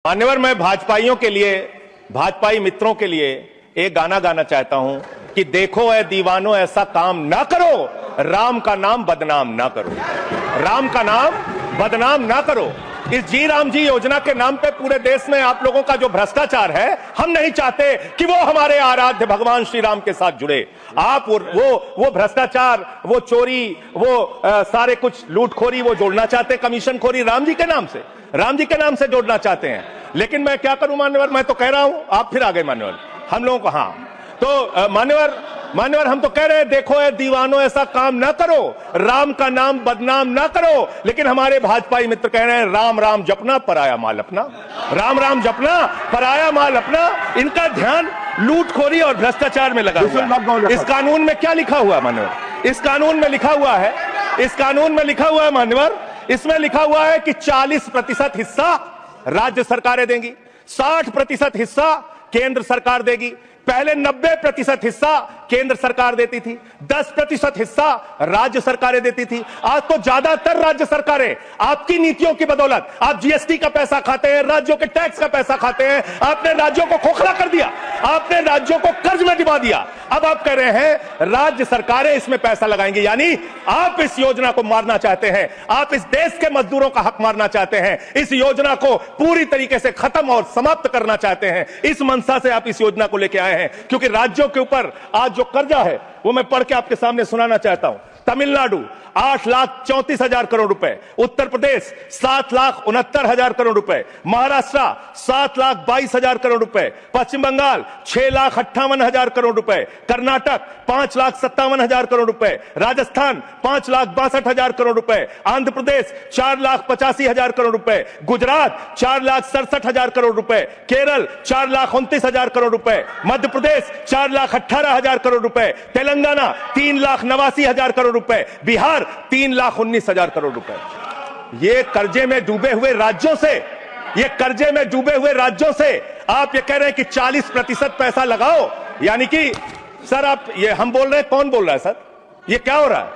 मान्यवर, मैं भाजपाइयों के लिए, भाजपाई मित्रों के लिए एक गाना गाना चाहता हूं कि देखो ऐ दीवानों ऐसा काम ना करो, राम का नाम बदनाम ना करो, राम का नाम बदनाम ना करो। इस जी राम जी योजना के नाम पे पूरे देश में आप लोगों का जो भ्रष्टाचार है, हम नहीं चाहते कि वो हमारे आराध्य भगवान श्री राम के साथ जुड़े। आप वो भ्रष्टाचार, वो चोरी, वो सारे कुछ लूटखोरी वो जोड़ना चाहते हैं, कमीशन खोरी राम जी के नाम से, राम जी के नाम से जोड़ना चाहते हैं। लेकिन मैं क्या करूं मान्यवर, मैं तो कह रहा हूं, आप फिर आ गए मान्यवर, हम लोगों को हाँ तो मान्यवर हम तो कह रहे हैं देखो ऐ दीवानों ऐसा काम ना करो, राम का नाम बदनाम ना करो। लेकिन हमारे भाजपाई मित्र कह रहे हैं राम राम जपना पराया माल अपना, राम राम जपना पराया माल अपना। इनका ध्यान लूटखोरी और भ्रष्टाचार में लगा हुआ है। इस कानून में क्या लिखा हुआ है मान्यवर? इस कानून में लिखा हुआ है, इस कानून में लिखा हुआ है मान्यवर, इसमें लिखा हुआ है कि 40% हिस्सा राज्य सरकारें देंगी, 60% हिस्सा केंद्र सरकार देगी। पहले 90% हिस्सा केंद्र सरकार देती थी, 10% हिस्सा राज्य सरकारें देती थी। आज तो ज्यादातर राज्य सरकारें आपकी नीतियों की बदौलत, आप जीएसटी का पैसा खाते हैं, राज्यों के टैक्स का पैसा खाते हैं, आपने राज्यों को खोखला कर दिया, आपने राज्यों को कर्ज में डुबा दिया। अब आप कह रहे हैं राज्य सरकारें इसमें पैसा लगाएंगी, यानी आप इस योजना को मारना चाहते हैं, आप इस देश के मजदूरों का हक मारना चाहते हैं, इस योजना को पूरी तरीके से खत्म और समाप्त करना चाहते हैं। इस मंशा से आप इस योजना को लेकर आए हैं, क्योंकि राज्यों के ऊपर आज जो कर्जा है वो मैं पढ़ के आपके सामने सुनाना चाहता हूं। तमिलनाडु 8,34,000 करोड़ रुपए, उत्तर प्रदेश 7,69,000 करोड़ रुपए, महाराष्ट्र 7,22,000 करोड़ रुपए, पश्चिम बंगाल 6,58,000 करोड़ रुपए, कर्नाटक 5,57,000 करोड़ रुपए, राजस्थान 5,62,000 करोड़ रुपए, आंध्र प्रदेश 4,85,000 करोड़ रुपए, गुजरात 4,67,000 करोड़ रुपए, केरल 4,29,000 करोड़ रुपए, मध्य प्रदेश 4,18,000 करोड़ रुपए, तेलंगाना 3,89,000 करोड़ रुपए, बिहार 3,19,000 करोड़ रुपए। ये कर्जे में डूबे हुए राज्यों से, ये कर्जे में डूबे हुए राज्यों से आप ये कह रहे हैं कि 40% पैसा लगाओ, यानी कि सर आप ये हम बोल रहे हैं, कौन बोल रहा है सर? ये क्या हो रहा है?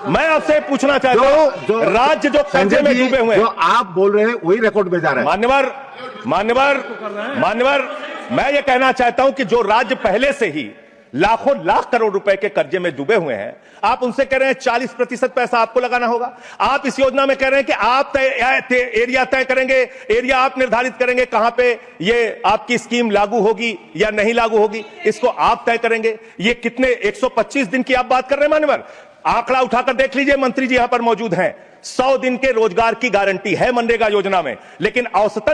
मैं आपसे पूछना चाहता हूं, राज्य जो कर्जे में डूबे हुए हैं, जो आप बोल रहे हैं वही रिकॉर्ड में जा रहा है। मान्यवर मैं ये कहना चाहता हूं कि जो राज्य पहले से ही लाखों लाख करोड़ रुपए के कर्जे में डूबे हुए हैं, आप उनसे कह रहे हैं 40% पैसा आपको लगाना होगा। आप इस योजना में कह रहे हैं कि आप एरिया तय करेंगे, एरिया आप निर्धारित करेंगे कहां पे ये आपकी स्कीम लागू होगी या नहीं लागू होगी, इसको आप तय करेंगे। ये कितने 125 दिन की आप बात कर रहे हैं मान्यवर? आंकड़ा उठाकर देख लीजिए, मंत्री जी यहां पर मौजूद हैं। 100 दिन के रोजगार की गारंटी है मनरेगा योजना में, लेकिन औसतन